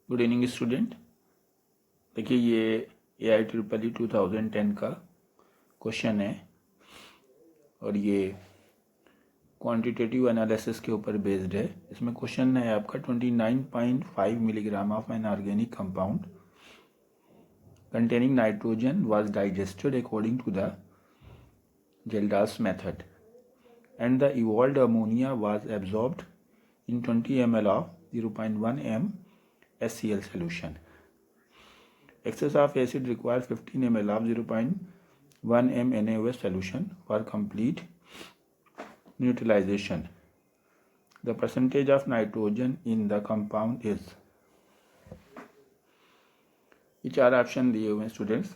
Good evening student. देखिए ये AIEEE 2010 का क्वेश्चन है और ये क्वांटिटेटिव एनालिसिस के ऊपर बेस्ड है। इसमें क्वेश्चन है आपका 29.5 milligram of an organic compound containing nitrogen was digested according to the Gelder's method and the evolved ammonia was absorbed in 20 ml of 0.1 m HCl solution. Excess of acid requires 15 ml of 0.1 m NaOH solution for complete neutralization. The percentage of nitrogen in the compound is, ये चार option दिए हुए हैं students.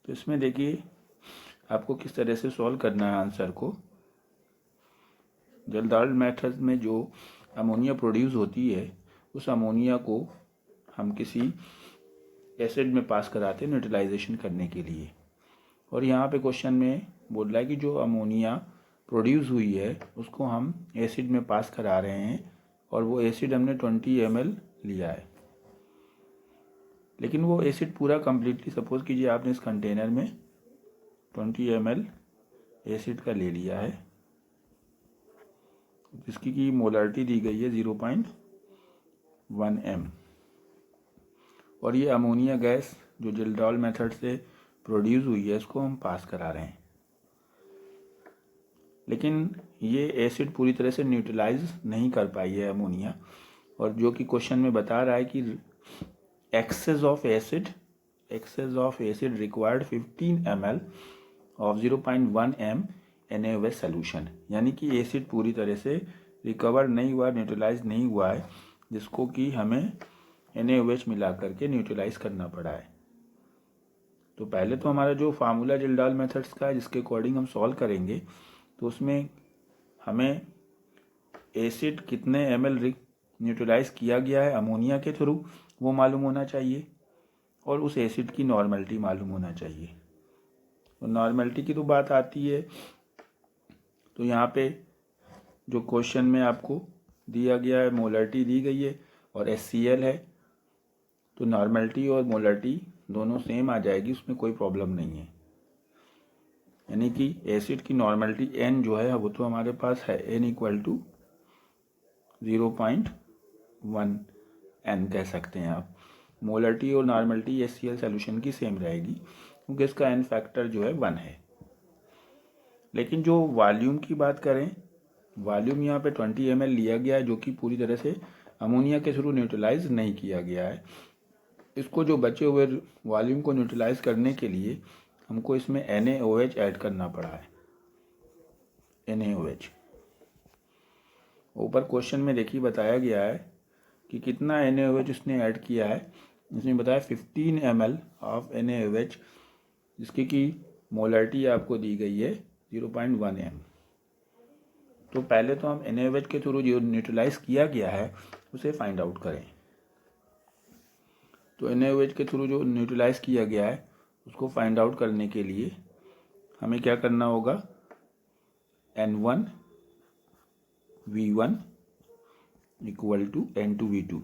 तो इसमें देखिए आपको किस तरह से सॉल्व करना है आंसर को। जल्दाल मेथड में जो अमोनिया प्रोड्यूस होती है उस अमोनिया को हम किसी एसिड में पास कराते हैं न्यूट्रलाइजेशन करने के लिए। और यहाँ पे क्वेश्चन में बोल रहा है कि जो अमोनिया प्रोड्यूस हुई है उसको हम एसिड में पास करा रहे हैं और वो एसिड हमने 20 ml लिया है। लेकिन वो एसिड पूरा कम्प्लीटली, सपोज कीजिए आपने इस कंटेनर में 20 ml एसिड का ले लिया है जिसकी की मोलारिटी दी गई है 0.1 m और ये अमोनिया गैस जो जिल्डॉल मेथड से प्रोड्यूस हुई है इसको हम पास करा रहे हैं। लेकिन ये एसिड पूरी तरह से न्यूट्रलाइज नहीं कर पाई है अमोनिया, और जो कि क्वेश्चन में बता रहा है कि excess of acid required 15 ml of 0.1 m NaOH solution, यानी कि एसिड पूरी तरह से रिकवर नहीं हुआ, न्यूट्रलाइज नहीं हुआ है, जिसको कि हमें NaOH मिला करके न्यूट्रलाइज करना पड़ा है। तो पहले तो हमारा जो फार्मूला जिल्डॉल मेथड्स का है जिसके अकॉर्डिंग हम सॉल्व करेंगे, तो उसमें हमें एसिड कितने ml न्यूट्रलाइज किया गया है अमोनिया के थ्रू वो मालूम होना चाहिए और उस एसिड की नॉर्मलिटी मालूम होना चाहिए। तो नॉर्मलिटी की तो बात आती है, तो यहाँ पे जो क्वेश्चन में आपको दिया गया है मोलारिटी दी गई है और HCl है, तो नॉर्मलिटी और मोलारिटी दोनों सेम आ जाएगी, उसमें कोई प्रॉब्लम नहीं है। यानी कि एसिड की नॉर्मलिटी N जो है वो तो हमारे पास है, N = 0.1 n कह सकते हैं आप। मोलारिटी और नॉर्मलिटी HCl सॉल्यूशन की सेम रहेगी क्योंकि इसका n फैक्टर जो है 1 है। लेकिन जो वॉल्यूम की बात करें, वॉल्यूम यहाँ पे 20 ml लिया गया है जो कि पूरी तरह से अमोनिया के थ्रू न्यूट्रलाइज नहीं किया गया है। इसको जो बचे हुए वॉल्यूम को न्यूट्रलाइज करने के लिए हमको इसमें NaOH ऐड करना पड़ा है। NaOH ऊपर क्वेश्चन में देखिए बताया गया है कि कितना NaOH उसने ऐड किया है। इसमें बताया 15 ml ऑफ NaOH जिसकी की मोलारिटी आपको दी गई है 0.1 m। तो पहले तो हम NaOH के थ्रू जो न्यूट्रलाइज किया गया है उसे फाइंड आउट करें। तो NaOH के थ्रू जो न्यूट्रलाइज किया गया है उसको फाइंड आउट करने के लिए हमें क्या करना होगा, N1 V1 = N2 V2।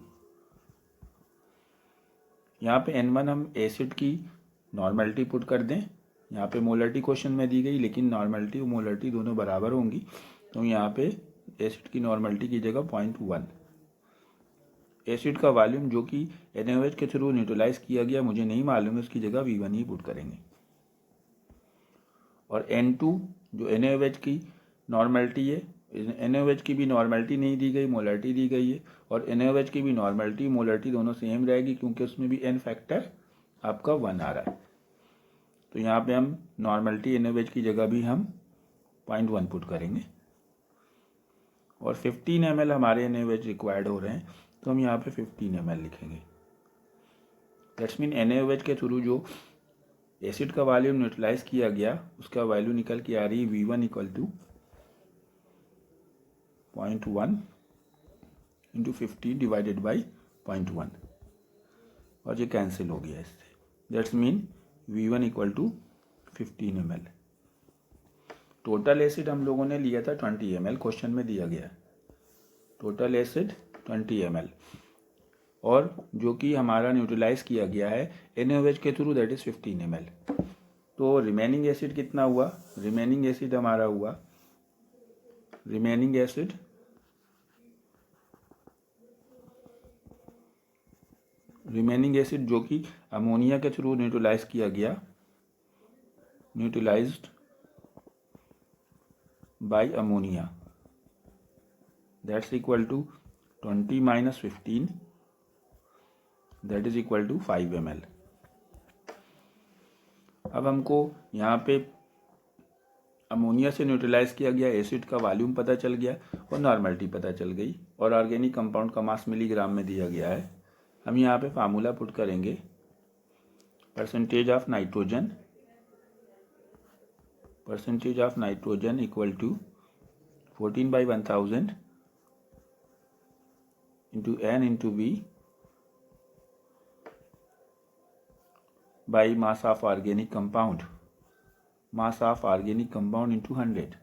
यहाँ पे N1 हम एसिड की नॉर्मलिटी पुट कर दें। यहाँ पे मोलारिटी क्वेश्चन में दी गई लेकिन नॉर्मलिटी और मोलारिटी दोनों बराबर होंगी, तो यहाँ पे एसिड की नॉर्मलिटी की जगह 0.1। एसिड का वॉल्यूम जो कि NaOH के थ्रू न्यूट्रलाइज किया गया मुझे नहीं मालूम है, उसकी जगह V1 ही पुट करेंगे। और N2 जो NaOH की नॉर्मलिटी है, NaOH की भी नॉर्मलिटी नहीं दी गई, मोलारिटी दी गई है, और NaOH की भी नॉर्मलिटी मोलारिटी दोनों सेम रहेगी क्योंकि उसमें भी n फैक्टर आपका 1 आ रहा है। तो यहाँ पे हम नॉर्मलिटी NaOH की जगह भी हम 0.1 पुट करेंगे और 15 ml हमारे NaOH रिक्वायर्ड हो रहे हैं, तो हम यहाँ पे 15 ml लिखेंगे। दैट्स मीन NaOH के थ्रू जो एसिड का वॉल्यूम न्यूट्रलाइज किया गया उसका वैल्यू निकल के आ रही है V1 = 0.1 × 50 / 0.1 और ये कैंसिल हो गया इससे। That's mean V1 = 15 ml। Total acid हम लोगों ने लिया था 20 ml, क्वेश्चन में दिया गया टोटल एसिड 20 ml, और जो कि हमारा न्यूट्रलाइज किया गया है NaOH के थ्रू, दैट इज़ 15 ml। तो रिमेनिंग एसिड कितना हुआ? रिमेनिंग एसिड हमारा हुआ, रिमेनिंग एसिड जो कि अमोनिया के थ्रू न्यूट्रलाइज किया गया, neutralized by ammonia, that's equal to 20 - 15, that is equal to 5 ml। अब हमको यहाँ पे अमोनिया से न्यूट्रलाइज किया गया एसिड का वॉल्यूम पता चल गया और नॉर्मलिटी पता चल गई, और ऑर्गेनिक कंपाउंड का मास मिलीग्राम में दिया गया है। हम यहाँ पे फार्मूला पुट करेंगे, percentage of nitrogen equal to 14/1000 into N into V by mass of organic compound into 100।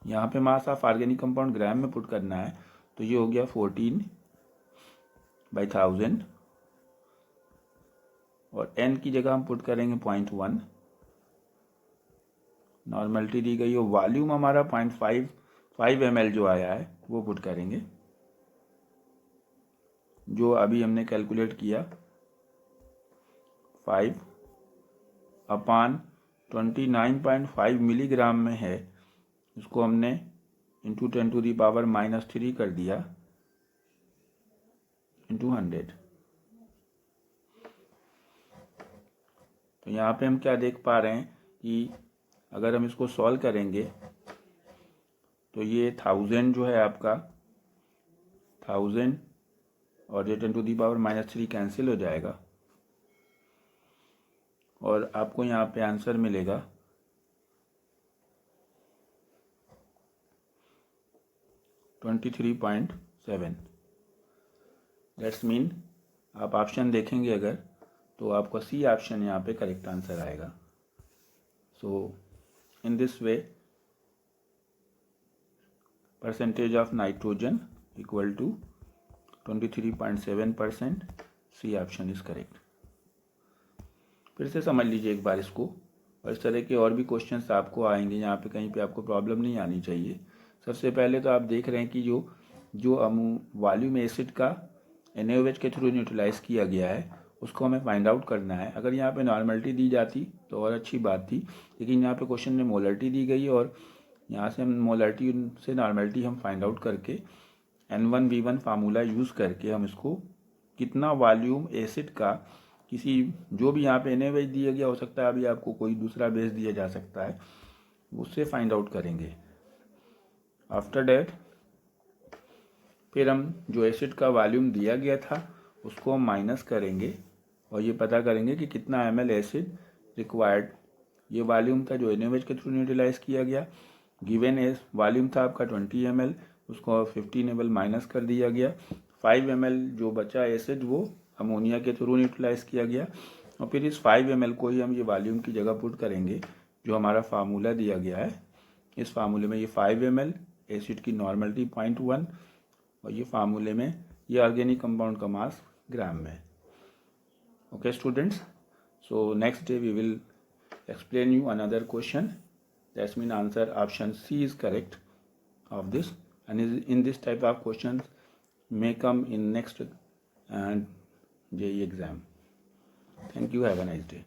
यहाँ पे मास ऑफ ऑर्गेनिक कंपाउंड ग्राम में पुट करना है, तो ये हो गया 14/1000, और N की जगह हम पुट करेंगे 0.1, नॉर्मलिटी दी गई, और वॉल्यूम हमारा 0.5 ml जो आया है वो पुट करेंगे, जो अभी हमने कैलकुलेट किया 5/29.5 मिलीग्राम में है, इसको हमने इंटू 10⁻³ कर दिया इंटू 100। तो यहाँ पे हम क्या देख पा रहे हैं कि अगर हम इसको सॉल्व करेंगे तो ये 1000 जो है आपका 1000 और ये 10⁻³ कैंसिल हो जाएगा, और आपको यहाँ पे आंसर मिलेगा 23.7। दैट्स मीन आप ऑप्शन देखेंगे अगर, तो आपका सी ऑप्शन यहाँ पे करेक्ट आंसर आएगा। So in this way percentage of nitrogen equal to 23.7%, C option is correct. फिर से समझ लीजिए एक बार इसको, और इस तरह के और भी क्वेश्चंस आपको आएंगे, यहाँ पे कहीं पे आपको प्रॉब्लम नहीं आनी चाहिए। सबसे पहले तो आप देख रहे हैं कि जो वॉल्यूम एसिड का NaOH के थ्रू न्यूट्रलाइज किया गया है उसको हमें फाइंड आउट करना है। अगर यहाँ पे नॉर्मलिटी दी जाती तो और अच्छी बात थी, लेकिन यहाँ पे क्वेश्चन में मोलरिटी दी गई, और यहाँ से हम मोलरिटी से नॉर्मलिटी हम फाइंड आउट करके N1V1 फार्मूला यूज़ करके हम इसको कितना वॉल्यूम एसिड का, किसी जो भी यहाँ पे NaOH दिया गया हो सकता है, अभी आपको कोई दूसरा बेस दिया जा सकता है, उससे फाइंड आउट करेंगे। आफ्टर डैट फिर हम जो एसिड का वॉल्यूम दिया गया था उसको हम माइनस करेंगे और ये पता करेंगे कि कितना ml एसिड रिक्वायर्ड। ये वॉल्यूम था जो NaOH के थ्रू न्यूट्रलाइज किया गया, गिवन एज वॉल्यूम था आपका 20 ml, उसको 15 ml माइनस कर दिया गया। 5 ml जो बचा एसिड वो अमोनिया के थ्रू न्यूट्रलाइज किया गया, और फिर इस 5 ml को ही हम ये वॉल्यूम की जगह पुट करेंगे जो हमारा फार्मूला दिया गया है। इस फार्मूले में ये 5 ml एसिड की नॉर्मलिटी 0.1, और ये फार्मूले में ये ऑर्गेनिक कंपाउंड का मास ग्राम में। Okay students, so next day we will explain you another question. That means answer option C is correct of this, and in this type of questions may come in next JEE exam. Thank you. Have a nice day.